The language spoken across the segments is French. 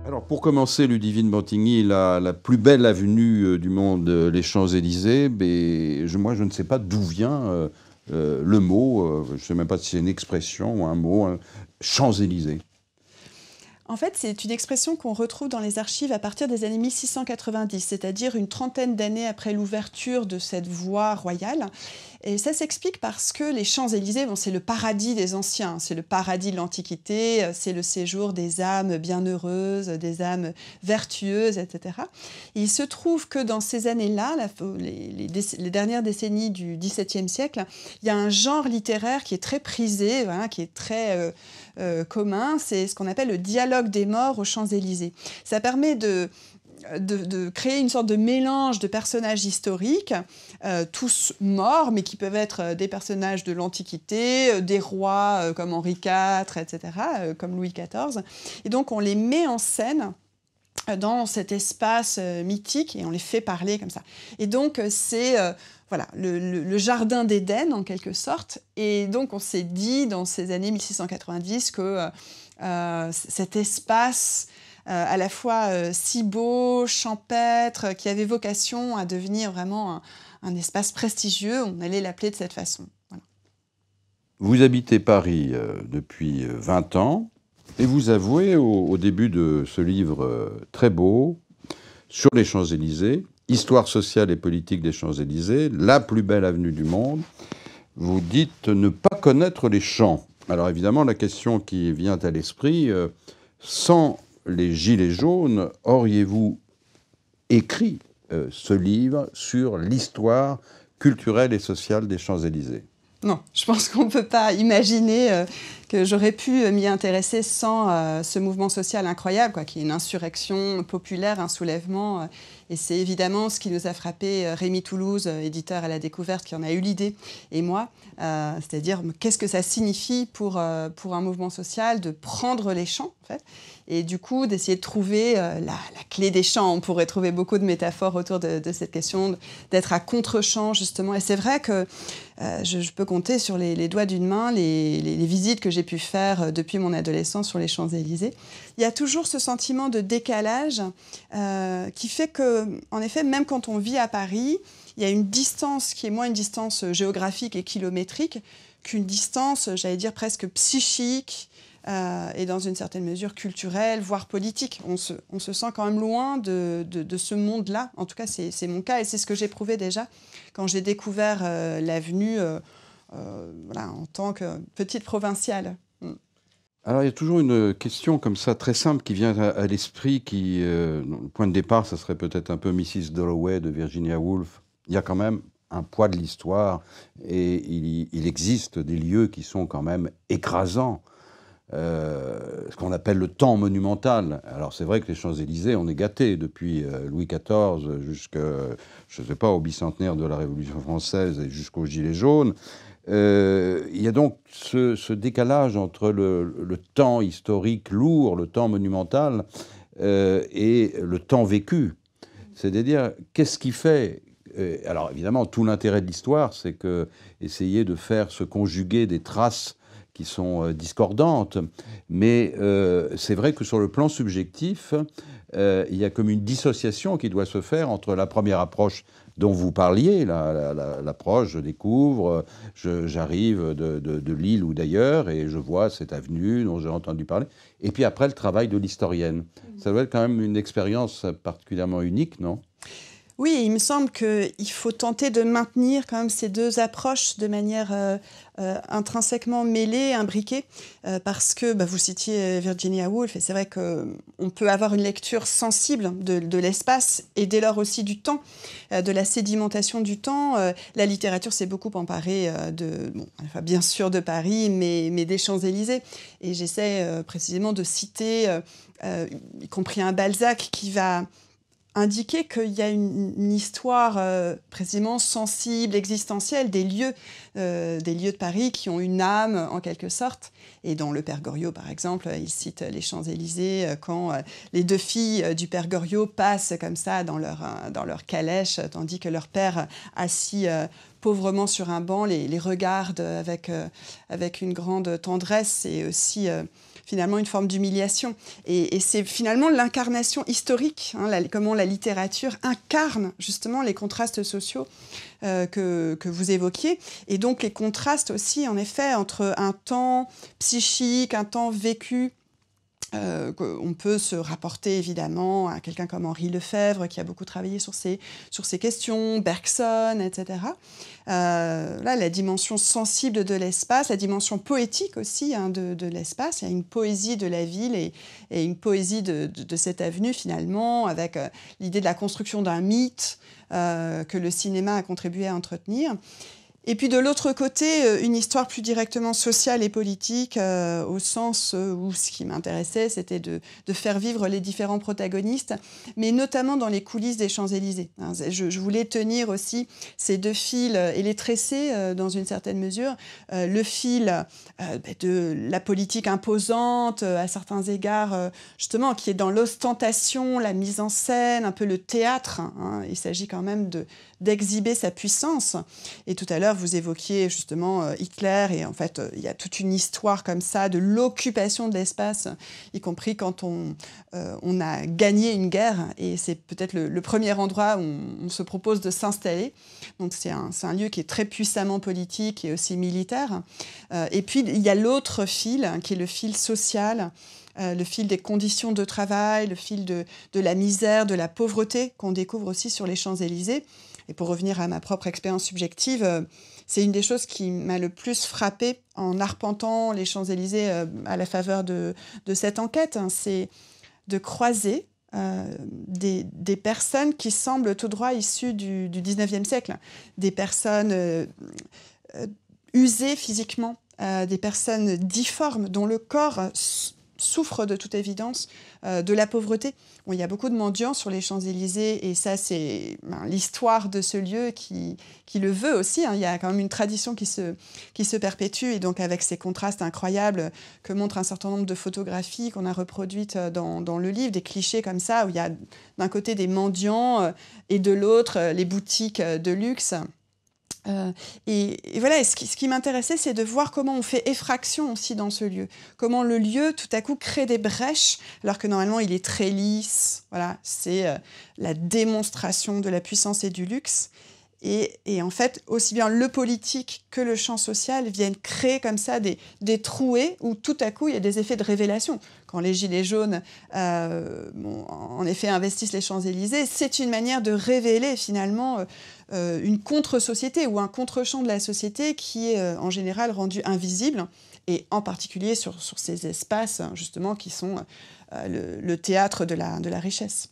Alors, pour commencer, Ludivine Bantigny, la plus belle avenue du monde, les Champs-Élysées, mais moi, je ne sais pas d'où vient le mot, je ne sais même pas si c'est une expression ou un mot, Champs-Élysées. En fait, c'est une expression qu'on retrouve dans les archives à partir des années 1690, c'est-à-dire une trentaine d'années après l'ouverture de cette voie royale. Et ça s'explique parce que les Champs-Élysées, c'est le paradis des anciens, c'est le paradis de l'Antiquité, c'est le séjour des âmes bienheureuses, des âmes vertueuses, etc. Et il se trouve que dans ces années-là, les dernières décennies du XVIIe siècle, il y a un genre littéraire qui est très prisé, voilà, qui est très commun, c'est ce qu'on appelle le dialogue des morts aux Champs-Élysées. Ça permet de créer une sorte de mélange de personnages historiques, tous morts, mais qui peuvent être des personnages de l'Antiquité, des rois comme Henri IV, etc., comme Louis XIV. Et donc on les met en scène dans cet espace mythique et on les fait parler comme ça. Et donc c'est voilà, le jardin d'Éden en quelque sorte. Et donc on s'est dit dans ces années 1690 que cet espace à la fois si beau, champêtre, qui avait vocation à devenir vraiment un espace prestigieux, on allait l'appeler de cette façon. Voilà. Vous habitez Paris depuis 20 ans et vous avouez au début de ce livre très beau sur les Champs-Élysées, Histoire sociale et politique des Champs-Élysées, la plus belle avenue du monde, vous dites ne pas connaître les champs. Alors évidemment, la question qui vient à l'esprit, sans les Gilets jaunes, auriez-vous écrit ce livre sur l'histoire culturelle et sociale des Champs-Élysées? Non, je pense qu'on ne peut pas imaginer que j'aurais pu m'y intéresser sans ce mouvement social incroyable, quoi, qui est une insurrection populaire, un soulèvement. Et c'est évidemment ce qui nous a frappé, Rémi Toulouse, éditeur à la Découverte, qui en a eu l'idée, et moi. C'est-à-dire, qu'est-ce que ça signifie pour un mouvement social de prendre les champs, en fait, et du coup d'essayer de trouver la clé des champs. On pourrait trouver beaucoup de métaphores autour de cette question d'être à contre-champ, justement. Et c'est vrai que je peux compter sur les doigts d'une main les visites que j'ai pu faire depuis mon adolescence sur les Champs-Élysées. Il y a toujours ce sentiment de décalage qui fait que, en effet, même quand on vit à Paris, il y a une distance qui est moins une distance géographique et kilométrique qu'une distance, j'allais dire, presque psychique et dans une certaine mesure culturelle, voire politique. On se sent quand même loin de ce monde-là. En tout cas, c'est mon cas et c'est ce que j'éprouvais déjà quand j'ai découvert l'avenue voilà, en tant que petite provinciale. Alors, il y a toujours une question comme ça, très simple, qui vient à l'esprit, le point de départ, ça serait peut-être un peu Mrs. Dalloway de Virginia Woolf. Il y a quand même un poids de l'histoire, et il existe des lieux qui sont quand même écrasants. Ce qu'on appelle le temps monumental. Alors c'est vrai que les Champs-Élysées, on est gâtés depuis Louis XIV jusqu'à, je ne sais pas, au bicentenaire de la Révolution française et jusqu'aux Gilets jaunes. Il y a donc ce décalage entre le temps historique lourd, le temps monumental, et le temps vécu. C'est-à-dire, qu'est-ce qui fait... alors évidemment, tout l'intérêt de l'histoire, c'est essayer de faire se conjuguer des traces qui sont discordantes, mais c'est vrai que sur le plan subjectif, il y a comme une dissociation qui doit se faire entre la première approche dont vous parliez, l'approche, je découvre, j'arrive de Lille ou d'ailleurs, et je vois cette avenue dont j'ai entendu parler, et puis après le travail de l'historienne. Ça doit être quand même une expérience particulièrement unique, non ? Oui, il me semble qu'il faut tenter de maintenir quand même ces deux approches de manière intrinsèquement mêlée, imbriquée, parce que vous citiez Virginia Woolf, et c'est vrai qu'on peut avoir une lecture sensible de l'espace et dès lors aussi du temps, de la sédimentation du temps. La littérature s'est beaucoup emparée bien sûr de Paris, mais des Champs-Élysées. Et j'essaie précisément de citer, y compris un Balzac qui va indiquer qu'il y a une histoire précisément sensible, existentielle, des lieux de Paris qui ont une âme en quelque sorte. Et dans Le Père Goriot, par exemple, il cite les Champs-Élysées quand les deux filles du Père Goriot passent comme ça dans leur calèche, tandis que leur père, assis pauvrement sur un banc, les regarde avec une grande tendresse et aussi finalement une forme d'humiliation. Et c'est finalement l'incarnation historique, comment la littérature incarne justement les contrastes sociaux que vous évoquiez. Et donc les contrastes aussi, en effet, entre un temps psychique, un temps vécu. On peut se rapporter évidemment à quelqu'un comme Henri Lefebvre qui a beaucoup travaillé sur ces questions, Bergson, etc. Là, la dimension sensible de l'espace, la dimension poétique aussi de l'espace. Il y a une poésie de la ville et une poésie de cette avenue finalement, avec l'idée de la construction d'un mythe que le cinéma a contribué à entretenir. Et puis de l'autre côté, une histoire plus directement sociale et politique, au sens où ce qui m'intéressait, c'était de faire vivre les différents protagonistes, mais notamment dans les coulisses des Champs-Élysées. Je voulais tenir aussi ces deux fils et les tresser dans une certaine mesure. Le fil de la politique imposante, à certains égards, justement, qui est dans l'ostentation, la mise en scène, un peu le théâtre. Il s'agit quand même d'exhiber sa puissance. Et tout à l'heure, vous évoquiez justement Hitler, et en fait, il y a toute une histoire comme ça de l'occupation de l'espace, y compris quand on a gagné une guerre, et c'est peut-être le premier endroit où on se propose de s'installer. Donc c'est un lieu qui est très puissamment politique et aussi militaire. Et puis, il y a l'autre fil, qui est le fil social, le fil des conditions de travail, le fil de la misère, de la pauvreté qu'on découvre aussi sur les Champs-Élysées. Et pour revenir à ma propre expérience subjective, c'est une des choses qui m'a le plus frappée en arpentant les Champs-Élysées à la faveur de cette enquête. C'est de croiser des personnes qui semblent tout droit issues du 19e siècle. Des personnes usées physiquement, des personnes difformes dont le corps souffre de toute évidence de la pauvreté. Bon, il y a beaucoup de mendiants sur les Champs-Élysées et ça, c'est l'histoire de ce lieu qui le veut aussi. Il y a quand même une tradition qui se perpétue et donc avec ces contrastes incroyables que montrent un certain nombre de photographies qu'on a reproduites dans le livre, des clichés comme ça, où il y a d'un côté des mendiants et de l'autre les boutiques de luxe. Et voilà, ce qui m'intéressait, c'est de voir comment on fait effraction aussi dans ce lieu. Comment le lieu, tout à coup, crée des brèches, alors que normalement, il est très lisse. Voilà, c'est la démonstration de la puissance et du luxe. Et en fait, aussi bien le politique que le champ social viennent créer comme ça des trouées où tout à coup, il y a des effets de révélation. Quand les Gilets jaunes, en effet, investissent les Champs-Élysées, c'est une manière de révéler finalement une contre-société ou un contre-champ de la société qui est en général rendu invisible, et en particulier sur ces espaces justement qui sont le théâtre de la richesse.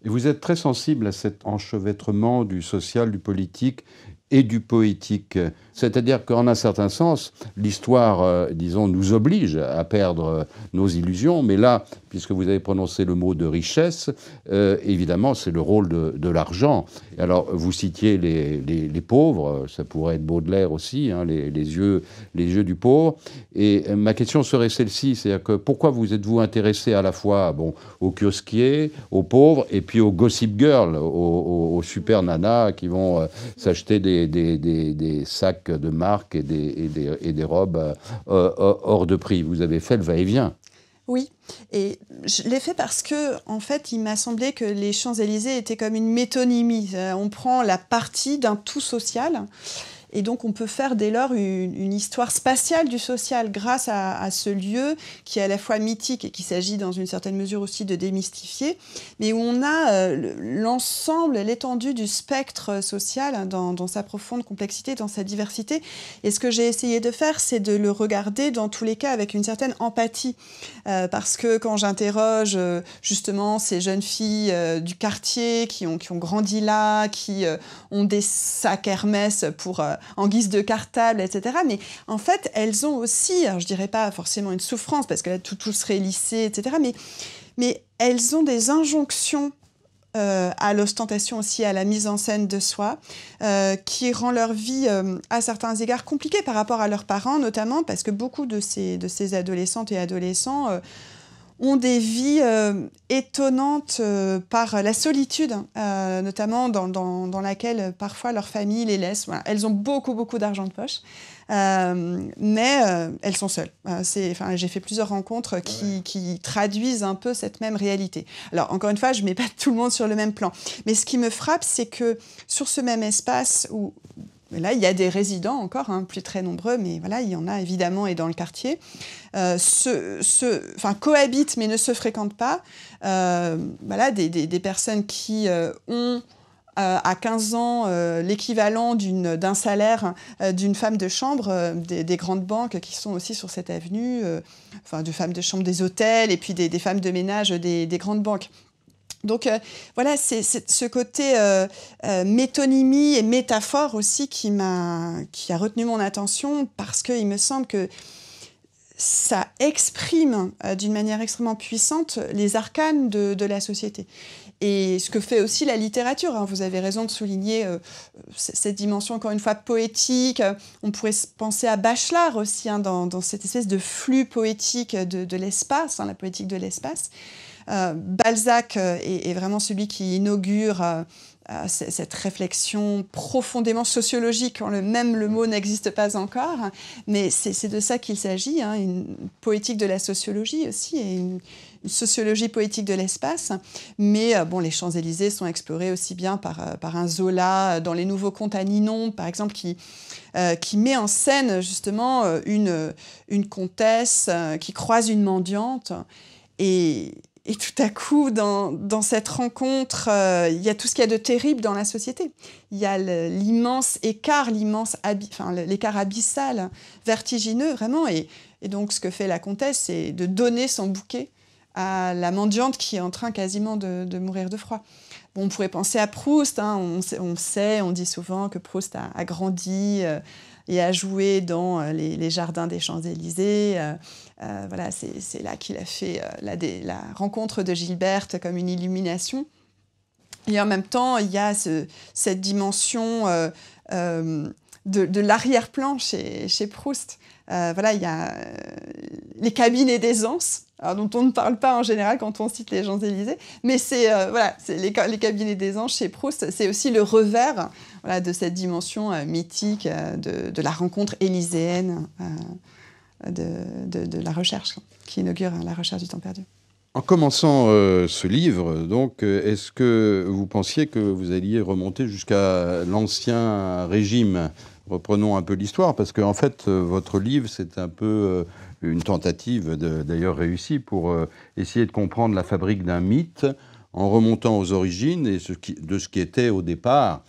Et vous êtes très sensible à cet enchevêtrement du social, du politique et du poétique. C'est-à-dire qu'en un certain sens, l'histoire, disons, nous oblige à perdre nos illusions. Mais là, puisque vous avez prononcé le mot de richesse, évidemment, c'est le rôle de l'argent. Alors, vous citiez les pauvres, ça pourrait être Baudelaire aussi, les yeux du pauvre. Et ma question serait celle-ci, c'est-à-dire que pourquoi vous êtes-vous intéressé à la fois aux kiosquiers, aux pauvres, et puis aux gossip girls, aux super nanas qui vont s'acheter des sacs de marque et des robes hors de prix. Vous avez fait le va-et-vient. Oui, et je l'ai fait parce que, en fait, il m'a semblé que les Champs-Élysées étaient comme une métonymie. On prend la partie d'un tout social. Et donc, on peut faire dès lors une histoire spatiale du social grâce à ce lieu qui est à la fois mythique et qu'il s'agit dans une certaine mesure aussi de démystifier, mais où on a l'ensemble, l'étendue du spectre social dans sa profonde complexité, dans sa diversité. Et ce que j'ai essayé de faire, c'est de le regarder dans tous les cas avec une certaine empathie. Parce que quand j'interroge justement ces jeunes filles du quartier qui ont grandi là, qui ont des sacs Hermès en guise de cartable, etc. Mais en fait, elles ont aussi, alors je dirais pas forcément une souffrance, parce que là, tout serait lissé, etc. Mais elles ont des injonctions à l'ostentation aussi, à la mise en scène de soi, qui rend leur vie, à certains égards, compliquée par rapport à leurs parents, notamment parce que beaucoup de ces adolescentes et adolescents ont des vies étonnantes par la solitude, notamment dans laquelle parfois leur famille les laisse. Voilà. Elles ont beaucoup d'argent de poche, mais elles sont seules. J'ai fait plusieurs rencontres qui traduisent un peu cette même réalité. Alors, encore une fois, je ne mets pas tout le monde sur le même plan. Mais ce qui me frappe, c'est que sur ce même espace où... Là, il y a des résidents encore, plus très nombreux, mais voilà, il y en a évidemment et dans le quartier. Cohabitent mais ne se fréquentent pas. Des personnes qui ont à 15 ans l'équivalent d'un salaire d'une femme de chambre, des grandes banques qui sont aussi sur cette avenue, de femmes de chambre des hôtels et puis des femmes de ménage des grandes banques. Donc c'est ce côté métonymie et métaphore aussi qui a retenu mon attention parce qu'il me semble que ça exprime d'une manière extrêmement puissante les arcanes de la société. Et ce que fait aussi la littérature. Vous avez raison de souligner cette dimension, encore une fois, poétique. On pourrait penser à Bachelard aussi, dans cette espèce de flux poétique de l'espace, la poétique de l'espace. Balzac est vraiment celui qui inaugure cette réflexion profondément sociologique, quand le mot n'existe pas encore, mais c'est de ça qu'il s'agit, une poétique de la sociologie aussi, et une sociologie poétique de l'espace. Mais les Champs-Élysées sont explorés aussi bien par un Zola dans Les Nouveaux Contes à Ninon, par exemple, qui met en scène justement une comtesse qui croise une mendiante, et tout à coup, dans cette rencontre, il y a tout ce qu'il y a de terrible dans la société. Il y a l'immense écart, l'écart abyssal, vertigineux, vraiment. Et donc, ce que fait la comtesse, c'est de donner son bouquet à la mendiante qui est en train quasiment de mourir de froid. On pourrait penser à Proust. On dit souvent que Proust a grandi et a joué dans les jardins des Champs-Élysées. C'est là qu'il a fait la rencontre de Gilberte comme une illumination. Et en même temps, il y a cette dimension de l'arrière-plan chez Proust. Il y a les cabinets d'aisance, dont on ne parle pas en général quand on cite les Champs-Élysées, mais c'est les cabinets d'aisance chez Proust, c'est aussi le revers de cette dimension mythique de la rencontre élyséenne de la recherche, qui inaugure la recherche du temps perdu. En commençant ce livre, donc, est-ce que vous pensiez que vous alliez remonter jusqu'à l'Ancien Régime ? Reprenons un peu l'histoire, parce qu'en fait, votre livre, c'est un peu une tentative, d'ailleurs réussie, pour essayer de comprendre la fabrique d'un mythe en remontant aux origines et de ce qui était au départ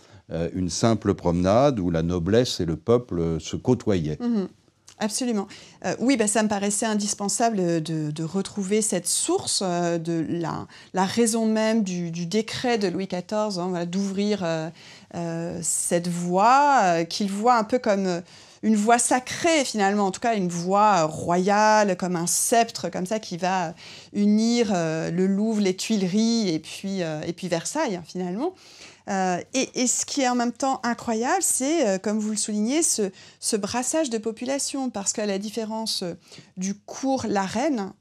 une simple promenade où la noblesse et le peuple se côtoyaient. Mmh. Absolument. Oui, ça me paraissait indispensable de retrouver cette source de la raison même du décret de Louis XIV, d'ouvrir cette voie qu'il voit un peu comme une voie sacrée finalement, en tout cas une voie royale, comme un sceptre comme ça qui va unir le Louvre, les Tuileries et puis Versailles finalement. Et ce qui est en même temps incroyable, c'est, comme vous le soulignez, ce brassage de population, parce qu'à la différence du cours La Reine,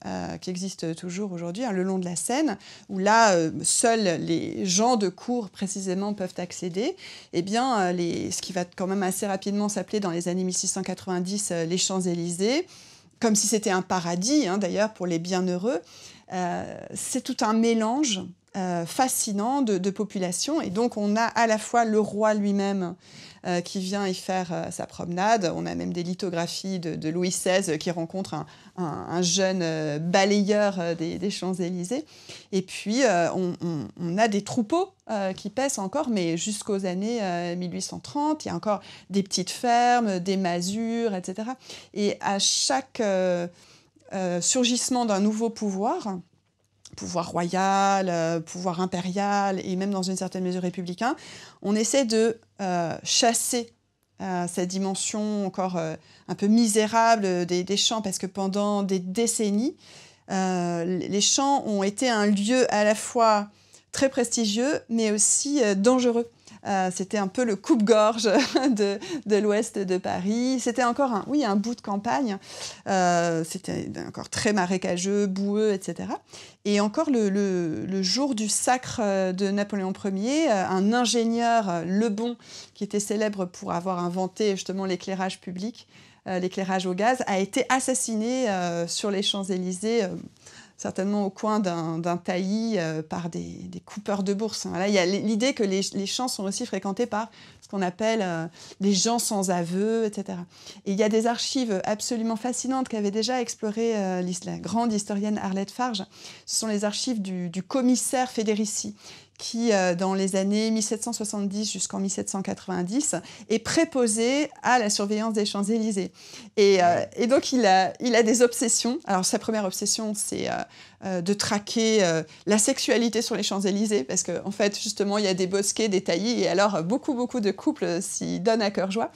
qui existe toujours aujourd'hui, le long de la Seine, où là, seuls les gens de cour, précisément, peuvent accéder, eh bien, ce qui va quand même assez rapidement s'appeler, dans les années 1690, les Champs-Élysées, comme si c'était un paradis, d'ailleurs, pour les bienheureux, c'est tout un mélange fascinant de population. Et donc, on a à la fois le roi lui-même qui vient y faire sa promenade. On a même des lithographies de Louis XVI qui rencontre un jeune balayeur des Champs-Élysées. Et puis, on a des troupeaux qui paissent encore, mais jusqu'aux années 1830. Il y a encore des petites fermes, des masures, etc. Et à chaque surgissement d'un nouveau pouvoir royal, pouvoir impérial et même dans une certaine mesure républicain, on essaie de chasser cette dimension encore un peu misérable des champs, parce que pendant des décennies, les champs ont été un lieu à la fois très prestigieux, mais aussi dangereux. C'était un peu le coupe-gorge de l'ouest de Paris. C'était encore un bout de campagne. C'était encore très marécageux, boueux, etc. Et encore le jour du sacre de Napoléon Ier, un ingénieur, Lebon, qui était célèbre pour avoir inventé justement l'éclairage public, l'éclairage au gaz, a été assassiné sur les Champs-Élysées, certainement au coin d'un taillis par des coupeurs de bourse. Là, il y a l'idée que les champs sont aussi fréquentés par ce qu'on appelle les gens sans aveu, etc. Et il y a des archives absolument fascinantes qu'avait déjà explorées la grande historienne Arlette Farge. Ce sont les archives du commissaire Federici, qui, dans les années 1770 jusqu'en 1790, est préposé à la surveillance des Champs-Élysées. Et donc, il a des obsessions. Alors, sa première obsession, c'est de traquer la sexualité sur les Champs-Élysées, parce qu'en fait, justement, il y a des bosquets, des taillis, et alors, beaucoup de couples s'y donnent à cœur joie.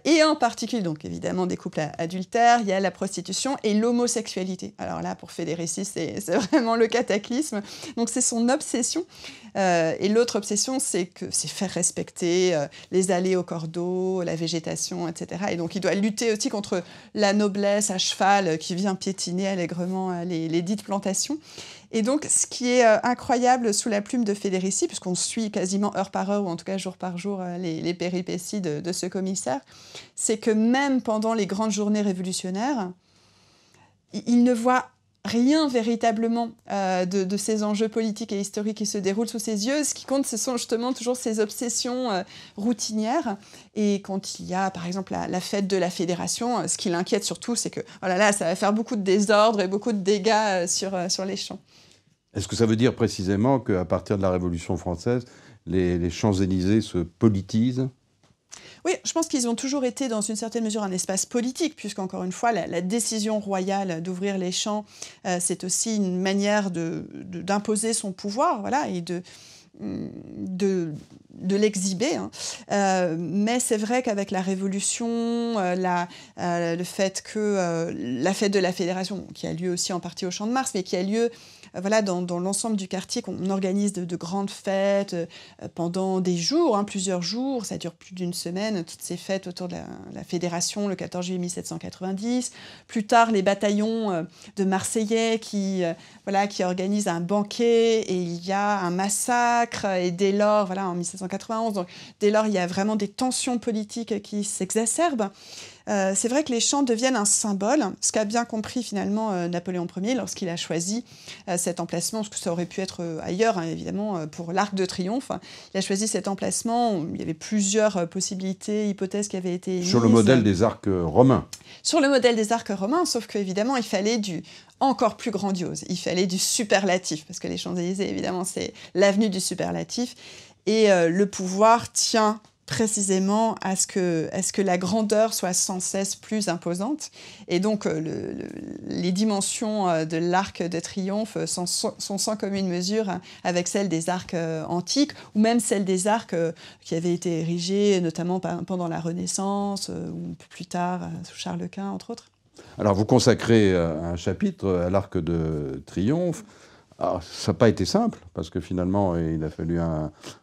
Et en particulier, donc évidemment, des couples adultères, il y a la prostitution et l'homosexualité. Alors là, pour Federici, c'est vraiment le cataclysme. Donc, c'est son obsession. Et l'autre obsession, c'est faire respecter les allées au cordeau, la végétation, etc. Et donc, il doit lutter aussi contre la noblesse à cheval qui vient piétiner allègrement les dites plantations. Et donc, ce qui est incroyable sous la plume de Federici, puisqu'on suit quasiment heure par heure, ou en tout cas jour par jour, les péripéties de ce commissaire, c'est que même pendant les grandes journées révolutionnaires, il ne voit rien véritablement de ces enjeux politiques et historiques qui se déroulent sous ses yeux. Ce qui compte, ce sont justement toujours ces obsessions routinières. Et quand il y a, par exemple, la fête de la Fédération, ce qui l'inquiète surtout, c'est que oh là là, ça va faire beaucoup de désordre et beaucoup de dégâts sur les champs. Est-ce que ça veut dire précisément qu'à partir de la Révolution française, les Champs-Élysées se politisent ? Oui, je pense qu'ils ont toujours été dans une certaine mesure un espace politique, puisqu'encore une fois, la décision royale d'ouvrir les champs, c'est aussi une manière d'imposer son pouvoir, voilà, et de l'exhiber. Hein. Mais c'est vrai qu'avec la Révolution, le fait que la fête de la Fédération, qui a lieu aussi en partie au Champ de Mars, mais qui a lieu voilà, dans l'ensemble du quartier, qu'on organise de grandes fêtes pendant des jours, hein, plusieurs jours, ça dure plus d'une semaine, toutes ces fêtes autour de la Fédération, le 14 juillet 1790. Plus tard, les bataillons de Marseillais qui organisent un banquet et il y a un massacre. Et dès lors, voilà, en 1791, donc, dès lors, il y a vraiment des tensions politiques qui s'exacerbent. C'est vrai que les champs deviennent un symbole, ce qu'a bien compris finalement Napoléon Ier lorsqu'il a choisi cet emplacement, parce que ça aurait pu être ailleurs, hein, évidemment, pour l'Arc de Triomphe. Il a choisi cet emplacement, il y avait plusieurs possibilités, hypothèses qui avaient été émises. Sur le modèle des arcs romains. Sur le modèle des arcs romains, sauf qu'évidemment, il fallait du encore plus grandiose, il fallait du superlatif, parce que les Champs-Élysées, évidemment, c'est l'avenue du superlatif, et le pouvoir tient précisément à ce que la grandeur soit sans cesse plus imposante. Et donc, les dimensions de l'Arc de Triomphe sont sans commune mesure avec celles des arcs antiques, ou même celles des arcs qui avaient été érigés, notamment pendant la Renaissance, ou plus tard, sous Charles Quint, entre autres. Alors, vous consacrez un chapitre à l'Arc de Triomphe. Alors, ça n'a pas été simple, parce que finalement, il a fallu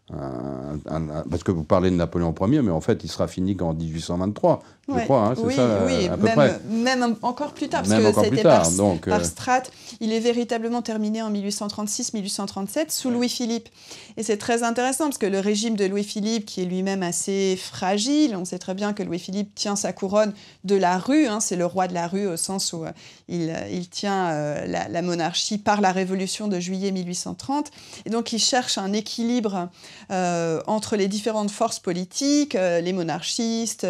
parce que vous parlez de Napoléon Ier, mais en fait, il sera fini qu'en 1823, je crois, hein, c'est oui, ça, oui, à peu près. Même encore plus tard, parce même que c'était par strate. Il est véritablement terminé en 1836-1837, sous Louis-Philippe. Et c'est très intéressant, parce que le régime de Louis-Philippe, qui est lui-même assez fragile, on sait très bien que Louis-Philippe tient sa couronne de la rue, hein, c'est le roi de la rue, au sens où il tient la monarchie par la Révolution de juillet 1830. Et donc, il cherche un équilibre entre les différentes forces politiques, les monarchistes,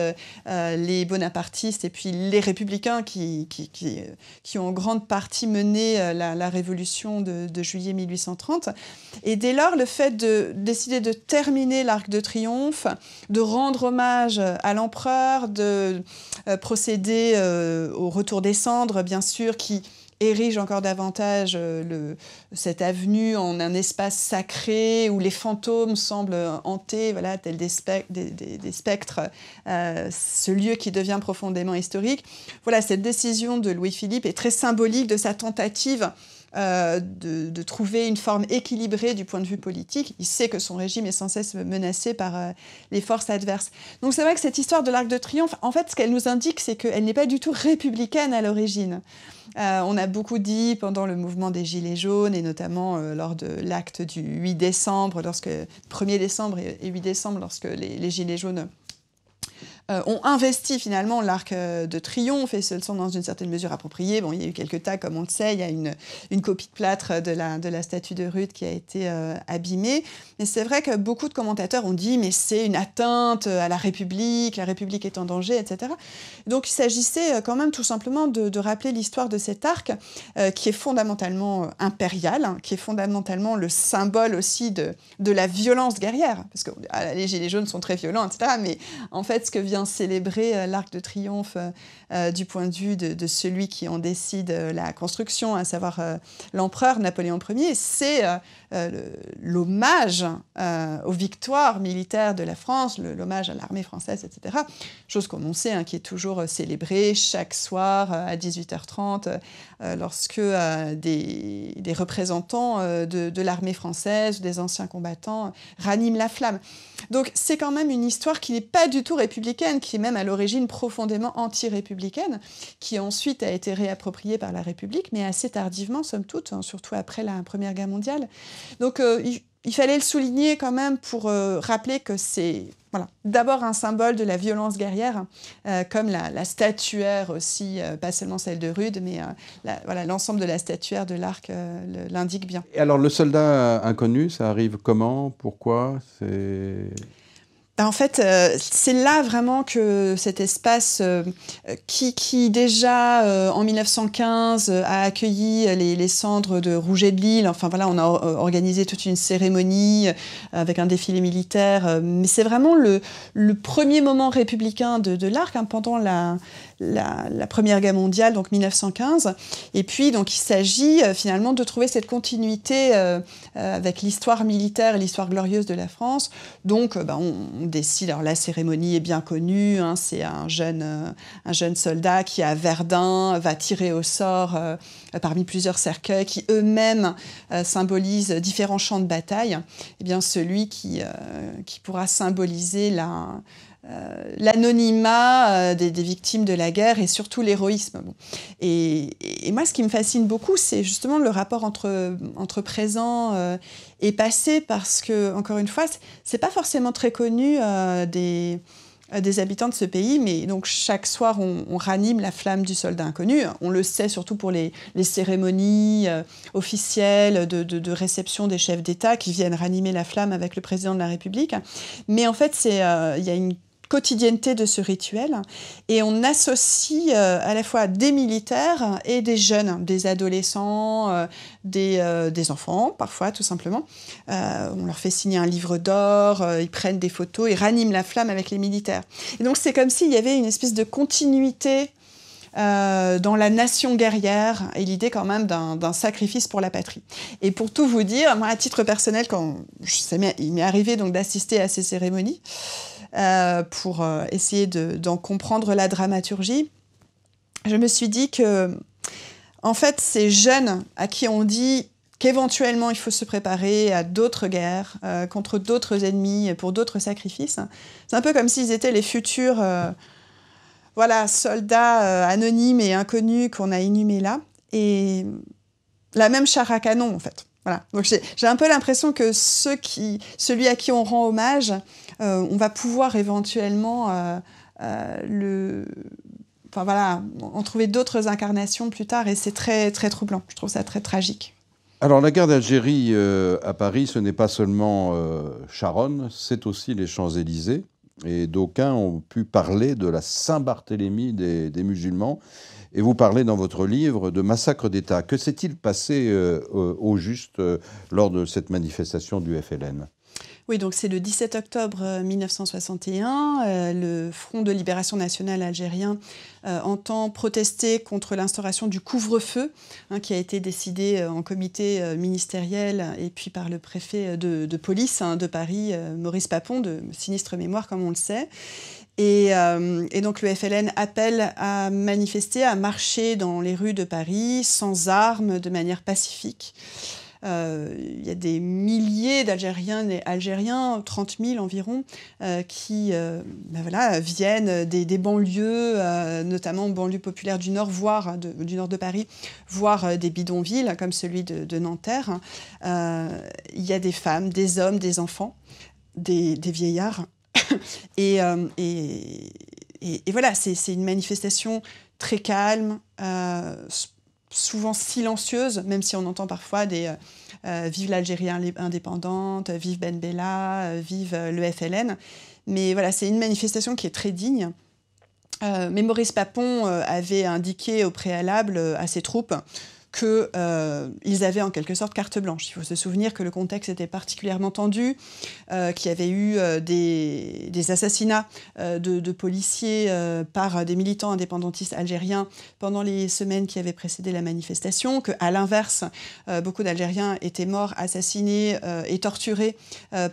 les bonapartistes et puis les républicains qui ont en grande partie mené la révolution de juillet 1830. Et dès lors, le fait de décider de terminer l'Arc de Triomphe, de rendre hommage à l'empereur, de procéder au retour des cendres, bien sûr, qui érige encore davantage cette avenue en un espace sacré où les fantômes semblent hanter, voilà, tels des spectres, ce lieu qui devient profondément historique. Voilà, cette décision de Louis-Philippe est très symbolique de sa tentative de trouver une forme équilibrée du point de vue politique. Il sait que son régime est sans cesse menacé par les forces adverses. Donc c'est vrai que cette histoire de l'Arc de Triomphe, en fait, ce qu'elle nous indique, c'est qu'elle n'est pas du tout républicaine à l'origine. On a beaucoup dit pendant le mouvement des Gilets jaunes, et notamment lors de l'acte du 8 décembre, 1er décembre et 8 décembre, lorsque les Gilets jaunes ont investi finalement l'Arc de Triomphe, et se le sont dans une certaine mesure appropriés. Bon, il y a eu quelques tags, comme on le sait, il y a une copie de plâtre de la statue de Rude qui a été abîmée. Mais c'est vrai que beaucoup de commentateurs ont dit « mais c'est une atteinte à la République est en danger », etc. Donc il s'agissait quand même tout simplement de rappeler l'histoire de cet arc qui est fondamentalement impérial, hein, qui est fondamentalement le symbole aussi de la violence guerrière. Parce que les Gilets jaunes sont très violents, etc. Mais en fait, ce que vient célébrer l'Arc de Triomphe du point de vue de celui qui en décide la construction, à savoir l'empereur Napoléon Ier, c'est l'hommage aux victoires militaires de la France, l'hommage à l'armée française, etc. Chose comme on sait, hein, qui est toujours célébrée chaque soir à 18h30 lorsque des représentants de l'armée française, des anciens combattants, raniment la flamme. Donc c'est quand même une histoire qui n'est pas du tout républicaine, qui est même à l'origine profondément anti-républicaine, qui ensuite a été réappropriée par la République, mais assez tardivement, somme toute, hein, surtout après la Première Guerre mondiale. Donc il fallait le souligner quand même pour rappeler que c'est d'abord un symbole de la violence guerrière, comme la statuaire aussi, pas seulement celle de Rude, mais l'ensemble de la statuaire de l'Arc l'indique bien. Et alors le soldat inconnu, ça arrive comment? Pourquoi? En fait, c'est là vraiment que cet espace qui déjà en 1915 a accueilli les cendres de Rouget de Lille. Enfin voilà, on a organisé toute une cérémonie avec un défilé militaire. Mais c'est vraiment le premier moment républicain de l'Arc, hein, pendant la Première Guerre mondiale, donc 1915. Et puis, donc, il s'agit finalement de trouver cette continuité avec l'histoire militaire et l'histoire glorieuse de la France. Donc, on décide, alors la cérémonie est bien connue, hein, c'est un jeune soldat qui, à Verdun, va tirer au sort parmi plusieurs cercueils qui eux-mêmes symbolisent différents champs de bataille. Eh bien, celui qui pourra symboliser l'anonymat des victimes de la guerre et surtout l'héroïsme. Bon. Et moi, ce qui me fascine beaucoup, c'est justement le rapport entre présent et passé, parce que, encore une fois, c'est pas forcément très connu des habitants de ce pays, mais donc chaque soir, on ranime la flamme du soldat inconnu. On le sait surtout pour les cérémonies officielles de réception des chefs d'État qui viennent ranimer la flamme avec le président de la République. Mais en fait, il y a une quotidienneté de ce rituel, et on associe à la fois des militaires et des jeunes, des adolescents, des enfants, parfois tout simplement. On leur fait signer un livre d'or, ils prennent des photos, ils raniment la flamme avec les militaires. Et donc c'est comme s'il y avait une espèce de continuité dans la nation guerrière, et l'idée quand même d'un sacrifice pour la patrie. Et pour tout vous dire, moi à titre personnel, il m'est arrivé donc d'assister à ces cérémonies, pour essayer d'en comprendre la dramaturgie, je me suis dit que, en fait, ces jeunes à qui on dit qu'éventuellement il faut se préparer à d'autres guerres, contre d'autres ennemis, pour d'autres sacrifices, c'est un peu comme s'ils étaient les futurs soldats anonymes et inconnus qu'on a inhumés là, et la même chair à canon, en fait. Voilà. Donc j'ai un peu l'impression que celui à qui on rend hommage, on va pouvoir éventuellement en trouver d'autres incarnations plus tard, et c'est très, très troublant. Je trouve ça très tragique. Alors la guerre d'Algérie à Paris, ce n'est pas seulement Charonne, c'est aussi les Champs-Élysées. Et d'aucuns ont pu parler de la Saint-Barthélemy des musulmans. Et vous parlez dans votre livre de massacre d'État. Que s'est-il passé au juste lors de cette manifestation du FLN ? Oui, donc c'est le 17 octobre 1961. Le Front de libération nationale algérien entend protester contre l'instauration du couvre-feu, qui a été décidé en comité ministériel et puis par le préfet de police de Paris, Maurice Papon, de sinistre mémoire comme on le sait. Et donc le FLN appelle à manifester, à marcher dans les rues de Paris, sans armes, de manière pacifique. Il y a des milliers d'Algériens et Algériens, 30 000 environ, qui viennent des banlieues, notamment banlieues populaires du Nord, voire du Nord de Paris, voire des bidonvilles, comme celui de Nanterre. Il y a des femmes, des hommes, des enfants, des vieillards. Et voilà, c'est une manifestation très calme, souvent silencieuse, même si on entend parfois des vive l'Algérie indépendante, vive Ben Bella, vive le FLN. Mais voilà, c'est une manifestation qui est très digne. Mais Maurice Papon avait indiqué au préalable à ses troupes qu'ils avaient en quelque sorte carte blanche. Il faut se souvenir que le contexte était particulièrement tendu, qu'il y avait eu des assassinats de policiers par des militants indépendantistes algériens pendant les semaines qui avaient précédé la manifestation, qu'à l'inverse, beaucoup d'Algériens étaient morts, assassinés et torturés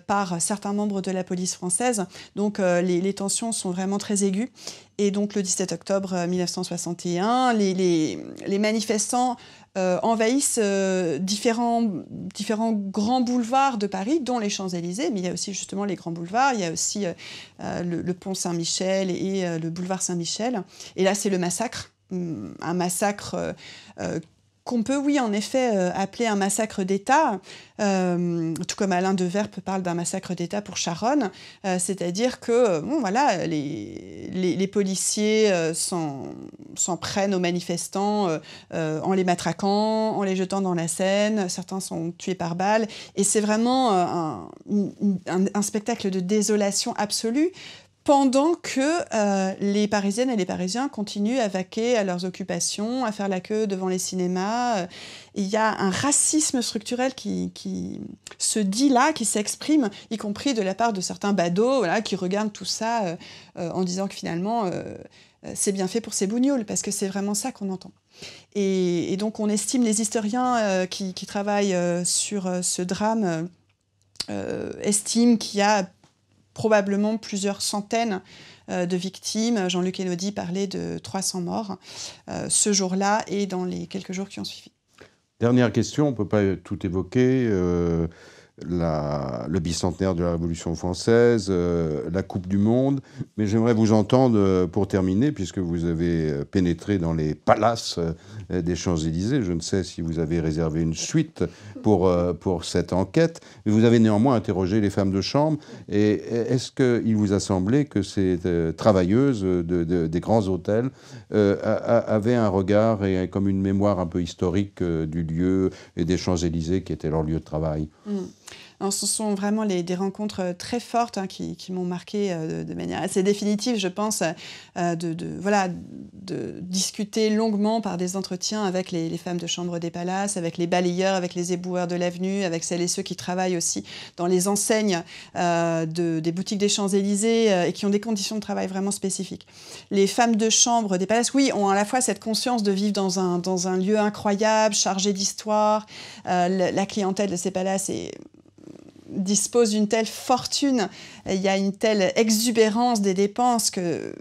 par certains membres de la police française. Donc les tensions sont vraiment très aiguës. Et donc le 17 octobre 1961, les manifestants envahissent différents grands boulevards de Paris, dont les Champs-Élysées, mais il y a aussi justement les grands boulevards, il y a aussi le pont Saint-Michel et le boulevard Saint-Michel. Et là, c'est le massacre, un massacre qu'on peut, oui, en effet, appeler un massacre d'État, tout comme Alain Deverpe parle d'un massacre d'État pour Charonne, c'est-à-dire que les policiers s'en prennent aux manifestants en les matraquant, en les jetant dans la Seine, certains sont tués par balles, et c'est vraiment un spectacle de désolation absolue, pendant que les Parisiennes et les Parisiens continuent à vaquer à leurs occupations, à faire la queue devant les cinémas. Il y a un racisme structurel qui se dit là, qui s'exprime, y compris de la part de certains badauds, voilà, qui regardent tout ça en disant que finalement, c'est bien fait pour ces bougnoules, parce que c'est vraiment ça qu'on entend. Et donc on estime, les historiens qui travaillent sur ce drame estiment qu'il y a probablement plusieurs centaines de victimes. Jean-Luc Einaudi parlait de 300 morts ce jour-là et dans les quelques jours qui ont suivi. Dernière question, on ne peut pas tout évoquer. Le bicentenaire de la Révolution française, la Coupe du Monde. Mais j'aimerais vous entendre, pour terminer, puisque vous avez pénétré dans les palaces des Champs-Élysées. Je ne sais si vous avez réservé une suite pour cette enquête, mais vous avez néanmoins interrogé les femmes de chambre. Et est-ce qu'il vous a semblé que ces travailleuses des grands hôtels avaient un regard et comme une mémoire un peu historique du lieu et des Champs-Élysées qui étaient leur lieu de travail? Alors, ce sont vraiment des rencontres très fortes qui m'ont marqué de manière assez définitive, je pense, de discuter longuement par des entretiens avec les femmes de chambre des palaces, avec les balayeurs, avec les éboueurs de l'avenue, avec celles et ceux qui travaillent aussi dans les enseignes des boutiques des Champs-Élysées et qui ont des conditions de travail vraiment spécifiques. Les femmes de chambre des palaces, oui, ont à la fois cette conscience de vivre dans un lieu incroyable, chargé d'histoire. La clientèle de ces palaces dispose d'une telle fortune, il y a une telle exubérance des dépenses que,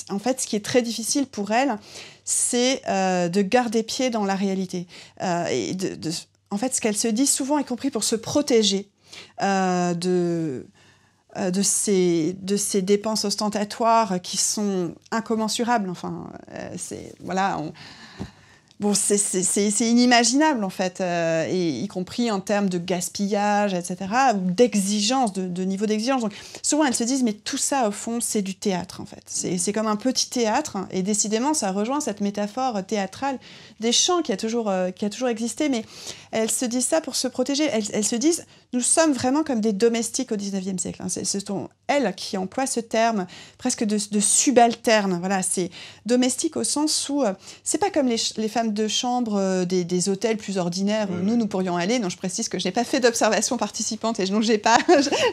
en fait, ce qui est très difficile pour elles, c'est de garder pied dans la réalité. Et en fait, ce qu'elles se disent souvent, y compris pour se protéger de ces dépenses ostentatoires qui sont incommensurables. Enfin, Bon, c'est inimaginable, en fait, et y compris en termes de gaspillage, etc., ou d'exigence, de niveau d'exigence. Donc, souvent, elles se disent, mais tout ça, au fond, c'est du théâtre, en fait. C'est comme un petit théâtre, et décidément, ça rejoint cette métaphore théâtrale des chants qui a toujours existé, mais elles se disent ça pour se protéger. Elles se disent, nous sommes vraiment comme des domestiques au XIXe siècle. Ce sont elles qui emploient ce terme presque de subalterne. Voilà, c'est domestique au sens où c'est pas comme les femmes de chambre des hôtels plus ordinaires où nous pourrions aller. Non, je précise que je n'ai pas fait d'observation participante et donc je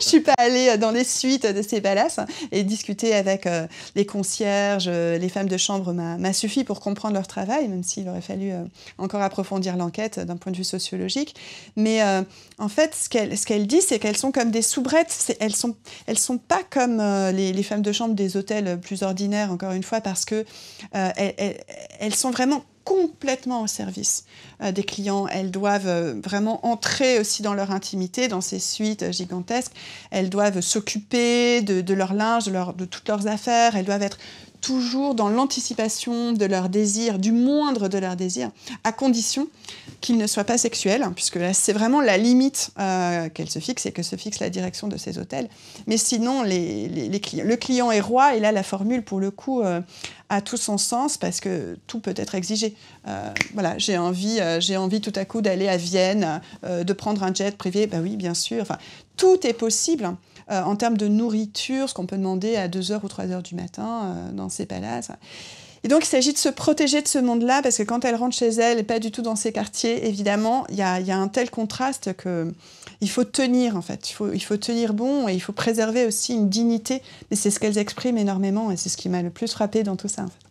suis pas allée dans les suites de ces palaces et discuter avec les concierges, les femmes de chambre m'a suffi pour comprendre leur travail, même s'il aurait fallu encore approfondir l'enquête d'un point de vue sociologique. Mais en fait, ce qu'elle dit, c'est qu'elles sont comme des soubrettes. Elles sont pas comme les femmes de chambre des hôtels plus ordinaires, encore une fois, parce que elles sont vraiment complètement au service des clients. Elles doivent vraiment entrer aussi dans leur intimité, dans ces suites gigantesques. Elles doivent s'occuper de leur linge, de toutes leurs affaires. Elles doivent être toujours dans l'anticipation de leurs désirs, du moindre de leurs désirs, à condition qu'ils ne soient pas sexuels, puisque là, c'est vraiment la limite qu'elle se fixe et que se fixe la direction de ces hôtels. Mais sinon, le client est roi, et là, la formule, pour le coup, a tout son sens, parce que tout peut être exigé. Voilà, j'ai envie tout à coup d'aller à Vienne, de prendre un jet privé, bah oui, bien sûr. Enfin, tout est possible. En termes de nourriture, ce qu'on peut demander à 2h ou 3h du matin dans ces palaces. Et donc, il s'agit de se protéger de ce monde-là, parce que quand elle rentre chez elle, et pas du tout dans ces quartiers, évidemment, il y a un tel contraste qu'il faut tenir, en fait. Il faut tenir bon, et il faut préserver aussi une dignité. Mais c'est ce qu'elles expriment énormément, et c'est ce qui m'a le plus frappée dans tout ça, en fait.